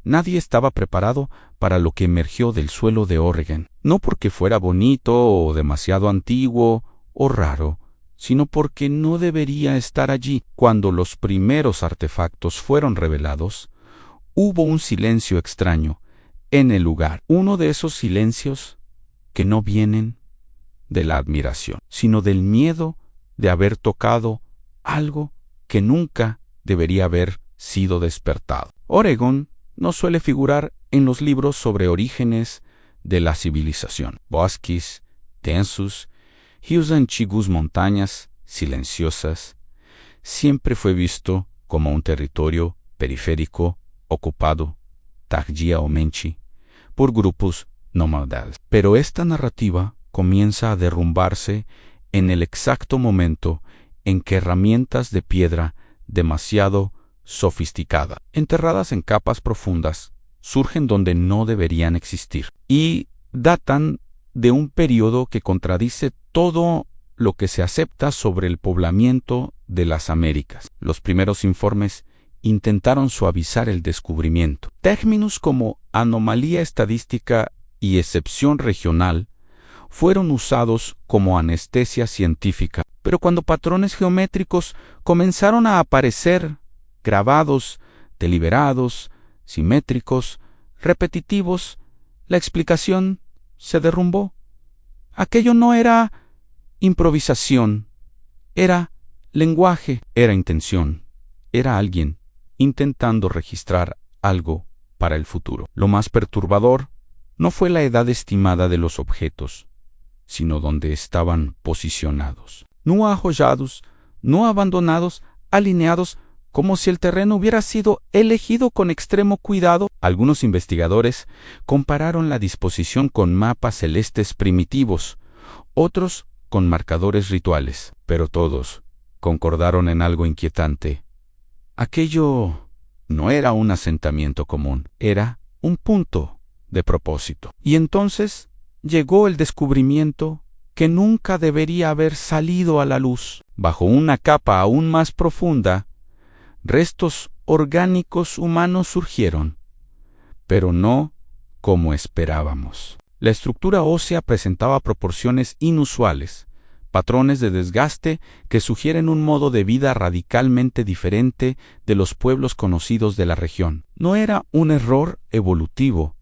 Nadie estaba preparado para lo que emergió del suelo de Oregon, no porque fuera bonito o demasiado antiguo o raro, sino porque no debería estar allí. Cuando los primeros artefactos fueron revelados, hubo un silencio extraño en el lugar, uno de esos silencios que no vienen de la admiración, sino del miedo de haber tocado algo que nunca debería haber sido despertado. Oregon no suele figurar en los libros sobre orígenes de la civilización. Bosques densos y antiguas montañas silenciosas. Siempre fue visto como un territorio periférico ocupado tardíamente por grupos nómadas. Pero esta narrativa comienza a derrumbarse en el exacto momento en que herramientas de piedra demasiado sofisticadas, enterradas en capas profundas, surgen donde no deberían existir y datan de un periodo que contradice todo lo que se acepta sobre el poblamiento de las Américas. Los primeros informes intentaron suavizar el descubrimiento. Términos como anomalía estadística y excepción regional fueron usados como anestesia científica, pero cuando patrones geométricos comenzaron a aparecer, grabados, deliberados, simétricos, repetitivos, la explicación se derrumbó. Aquello no era improvisación, era lenguaje, era intención, era alguien intentando registrar algo para el futuro. Lo más perturbador no fue la edad estimada de los objetos, sino donde estaban posicionados. No ajollados, no abandonados, alineados, como si el terreno hubiera sido elegido con extremo cuidado. Algunos investigadores compararon la disposición con mapas celestes primitivos, otros con marcadores rituales, pero todos concordaron en algo inquietante. Aquello no era un asentamiento común, era un punto de propósito. Y entonces llegó el descubrimiento que nunca debería haber salido a la luz. Bajo una capa aún más profunda, restos orgánicos humanos surgieron, pero no como esperábamos. La estructura ósea presentaba proporciones inusuales, patrones de desgaste que sugieren un modo de vida radicalmente diferente de los pueblos conocidos de la región. No era un error evolutivo,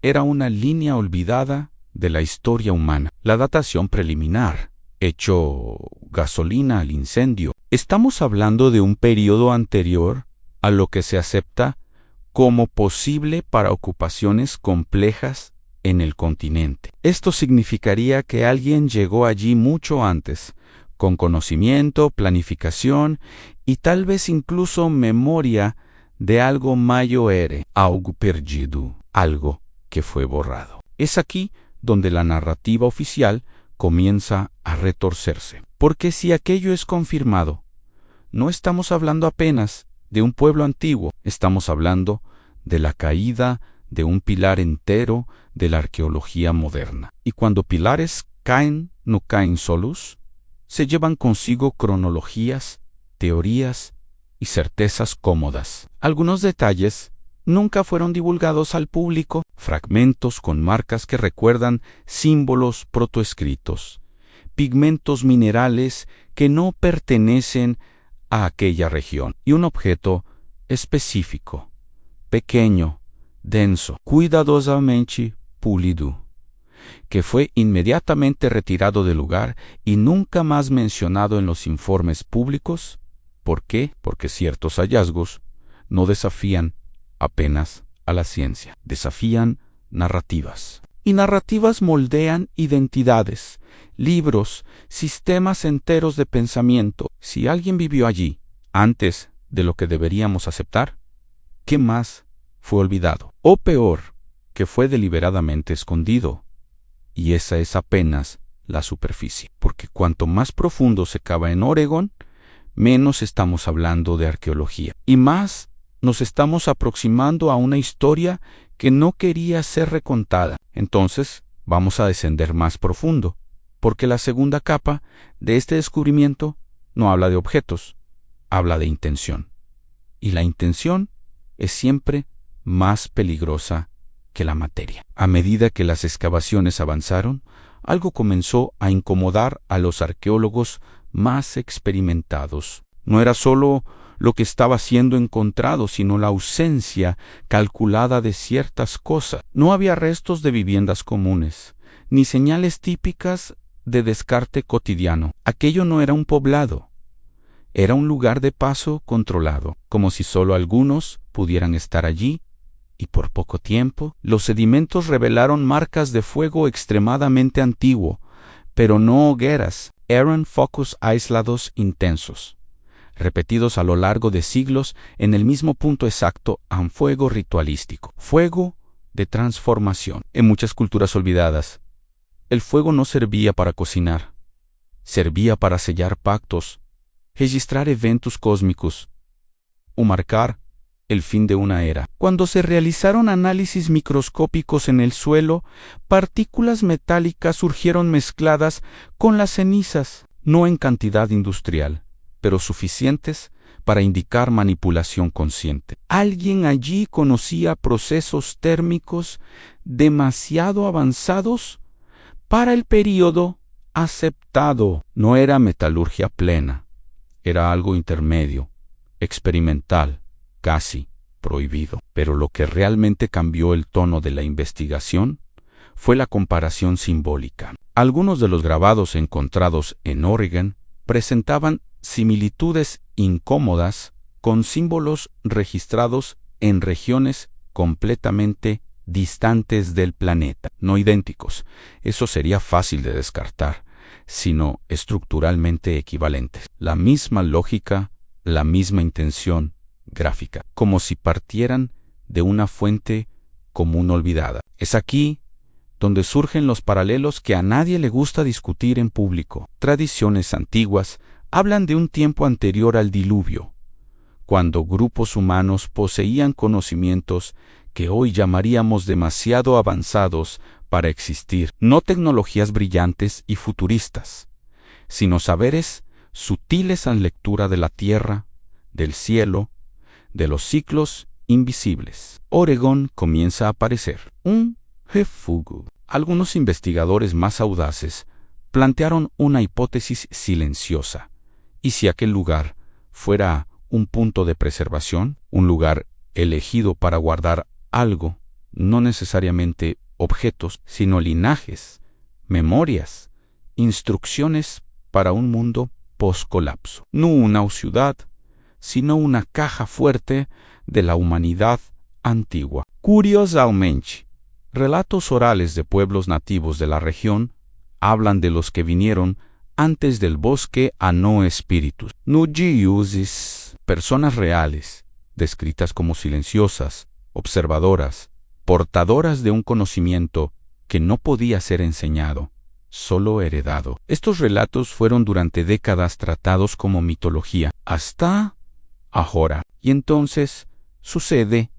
era una línea olvidada de la historia humana. La datación preliminar echó gasolina al incendio. Estamos hablando de un periodo anterior a lo que se acepta como posible para ocupaciones complejas en el continente. Esto significaría que alguien llegó allí mucho antes, con conocimiento, planificación y tal vez incluso memoria de algo mayor, algo perdido, algo que fue borrado. Es aquí donde la narrativa oficial comienza a retorcerse. Porque si aquello es confirmado, no estamos hablando apenas de un pueblo antiguo, estamos hablando de la caída de un pilar entero de la arqueología moderna. Y cuando pilares caen, no caen solos, se llevan consigo cronologías, teorías y certezas cómodas. Algunos detalles nunca fueron divulgados al público, fragmentos con marcas que recuerdan símbolos protoescritos, pigmentos minerales que no pertenecen a aquella región, y un objeto específico, pequeño, denso, cuidadosamente pulido, que fue inmediatamente retirado del lugar y nunca más mencionado en los informes públicos. ¿Por qué? Porque ciertos hallazgos no desafían apenas a la ciencia, desafían narrativas. Y narrativas moldean identidades, libros, sistemas enteros de pensamiento. Si alguien vivió allí antes de lo que deberíamos aceptar, ¿qué más fue olvidado? O peor, que fue deliberadamente escondido. Y esa es apenas la superficie. Porque cuanto más profundo se cava en Oregon, menos estamos hablando de arqueología. Y más nos estamos aproximando a una historia que no quería ser recontada. Entonces, vamos a descender más profundo, porque la segunda capa de este descubrimiento no habla de objetos, habla de intención. Y la intención es siempre más peligrosa que la materia. A medida que las excavaciones avanzaron, algo comenzó a incomodar a los arqueólogos más experimentados. No era solo lo que estaba siendo encontrado, sino la ausencia calculada de ciertas cosas. No había restos de viviendas comunes, ni señales típicas de descarte cotidiano. Aquello no era un poblado. Era un lugar de paso controlado, como si solo algunos pudieran estar allí, y por poco tiempo los sedimentos revelaron marcas de fuego extremadamente antiguo, pero no hogueras, eran focos aislados intensos, repetidos a lo largo de siglos en el mismo punto exacto a un fuego ritualístico, fuego de transformación. En muchas culturas olvidadas, el fuego no servía para cocinar, servía para sellar pactos, registrar eventos cósmicos o marcar el fin de una era. Cuando se realizaron análisis microscópicos en el suelo, partículas metálicas surgieron mezcladas con las cenizas, no en cantidad industrial, pero suficientes para indicar manipulación consciente. Alguien allí conocía procesos térmicos demasiado avanzados para el período aceptado. No era metalurgia plena, era algo intermedio, experimental, casi prohibido. Pero lo que realmente cambió el tono de la investigación fue la comparación simbólica. Algunos de los grabados encontrados en Oregon presentaban similitudes incómodas con símbolos registrados en regiones completamente distantes del planeta, no idénticos. Eso sería fácil de descartar, sino estructuralmente equivalentes. La misma lógica, la misma intención gráfica, como si partieran de una fuente común olvidada. Es aquí donde surgen los paralelos que a nadie le gusta discutir en público. Tradiciones antiguas hablan de un tiempo anterior al diluvio, cuando grupos humanos poseían conocimientos que hoy llamaríamos demasiado avanzados para existir, no tecnologías brillantes y futuristas, sino saberes sutiles en lectura de la tierra, del cielo, de los ciclos invisibles. Oregón comienza a aparecer un refugio. Algunos investigadores más audaces plantearon una hipótesis silenciosa. ¿Y si aquel lugar fuera un punto de preservación, un lugar elegido para guardar algo, no necesariamente objetos, sino linajes, memorias, instrucciones para un mundo post-colapso? No una ciudad, sino una caja fuerte de la humanidad antigua. Curiosamente, relatos orales de pueblos nativos de la región hablan de los que vinieron antes del bosque a no espíritus. Nujiusis, personas reales, descritas como silenciosas, observadoras, portadoras de un conocimiento que no podía ser enseñado, solo heredado. Estos relatos fueron durante décadas tratados como mitología, hasta ahora. Y entonces sucede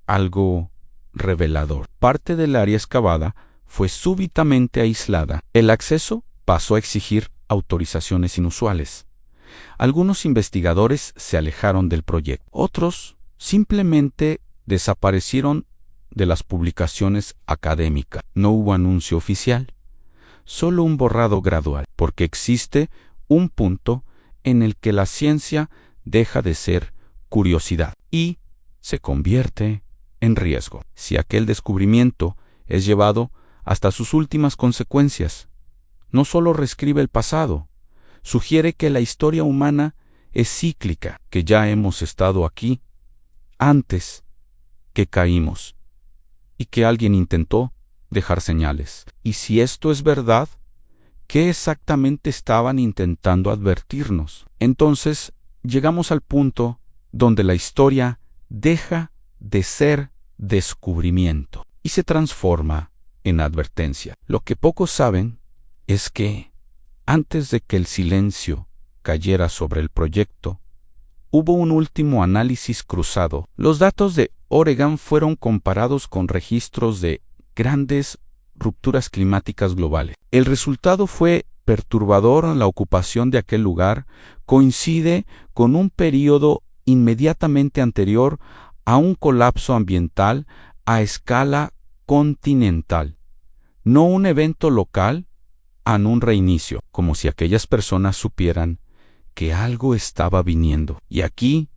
algo revelador. Parte del área excavada fue súbitamente aislada. El acceso pasó a exigir autorizaciones inusuales. Algunos investigadores se alejaron del proyecto. Otros simplemente desaparecieron de las publicaciones académicas. No hubo anuncio oficial, solo un borrado gradual, porque existe un punto en el que la ciencia deja de ser curiosidad y se convierte en riesgo. Si aquel descubrimiento es llevado hasta sus últimas consecuencias, no solo reescribe el pasado, sugiere que la historia humana es cíclica, que ya hemos estado aquí antes que caímos y que alguien intentó dejar señales. Y si esto es verdad, ¿qué exactamente estaban intentando advertirnos? Entonces, llegamos al punto donde la historia deja de ser descubrimiento y se transforma en advertencia. Lo que pocos saben es que, antes de que el silencio cayera sobre el proyecto, hubo un último análisis cruzado. Los datos de Oregon fueron comparados con registros de grandes rupturas climáticas globales. El resultado fue perturbador. La ocupación de aquel lugar coincide con un período inmediatamente anterior a un colapso ambiental a escala continental, no un evento local a un reinicio, como si aquellas personas supieran que algo estaba viniendo. Y aquí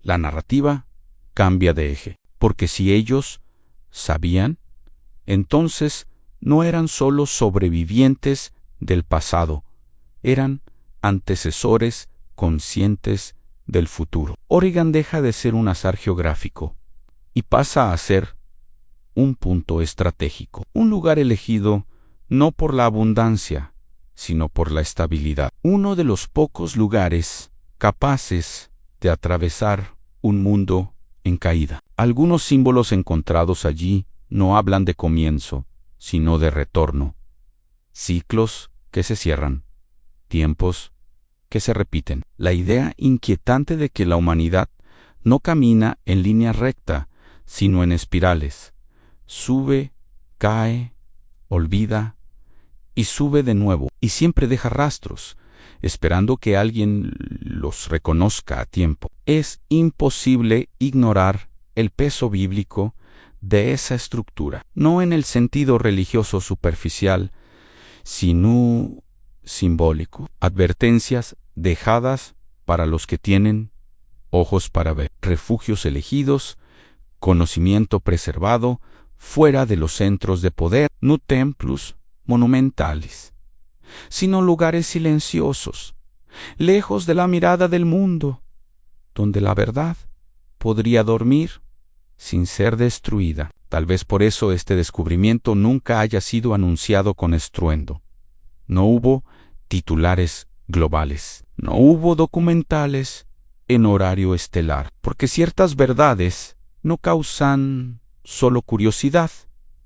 la narrativa cambia de eje, porque si ellos sabían, entonces no eran solo sobrevivientes del pasado, eran antecesores conscientes del futuro. Oregon deja de ser un azar geográfico y pasa a ser un punto estratégico, un lugar elegido no por la abundancia, sino por la estabilidad. Uno de los pocos lugares capaces de atravesar un mundo en caída. Algunos símbolos encontrados allí no hablan de comienzo, sino de retorno. Ciclos que se cierran, tiempos que se repiten. La idea inquietante de que la humanidad no camina en línea recta, sino en espirales. Sube, cae, olvida y sube de nuevo, y siempre deja rastros, esperando que alguien los reconozca a tiempo. Es imposible ignorar el peso bíblico de esa estructura, no en el sentido religioso superficial, sino simbólico. Advertencias dejadas para los que tienen ojos para ver, refugios elegidos, conocimiento preservado, fuera de los centros de poder, no templos monumentales, sino lugares silenciosos, lejos de la mirada del mundo, donde la verdad podría dormir sin ser destruida. Tal vez por eso este descubrimiento nunca haya sido anunciado con estruendo. No hubo titulares globales, no hubo documentales en horario estelar, porque ciertas verdades no causan solo curiosidad,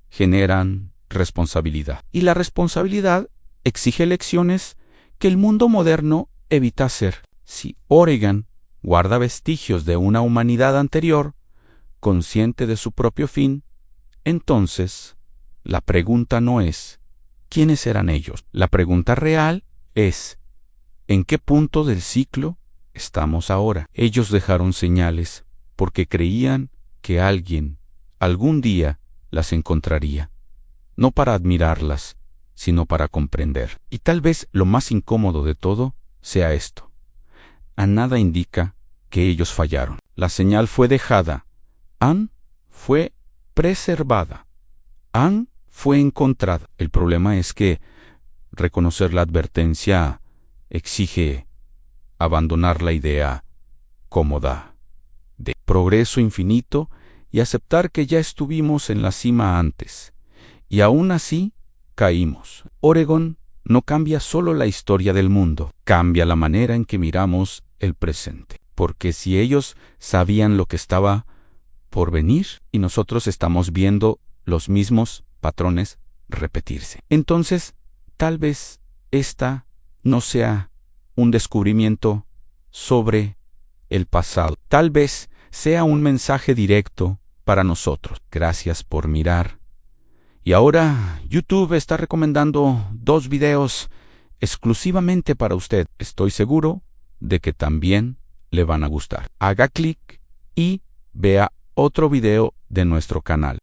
generan responsabilidad. Y la responsabilidad exige lecciones que el mundo moderno evita hacer. Si Oregon guarda vestigios de una humanidad anterior, consciente de su propio fin, entonces la pregunta no es ¿quiénes eran ellos? La pregunta real es ¿en qué punto del ciclo estamos ahora? Ellos dejaron señales porque creían que alguien algún día las encontraría, no para admirarlas, sino para comprender. Y tal vez lo más incómodo de todo sea esto. A nada indica que ellos fallaron. La señal fue dejada. Anne fue preservada. Anne fue encontrada. El problema es que reconocer la advertencia exige abandonar la idea cómoda de progreso infinito y aceptar que ya estuvimos en la cima antes, y aún así caímos. Oregon no cambia solo la historia del mundo, cambia la manera en que miramos el presente. Porque si ellos sabían lo que estaba por venir y nosotros estamos viendo los mismos patrones repetirse, entonces tal vez esta no sea un descubrimiento sobre el pasado. Tal vez sea un mensaje directo para nosotros. Gracias por mirar. Y ahora YouTube está recomendando 2 videos exclusivamente para usted. Estoy seguro de que también le van a gustar. Haga clic y vea otro video de nuestro canal.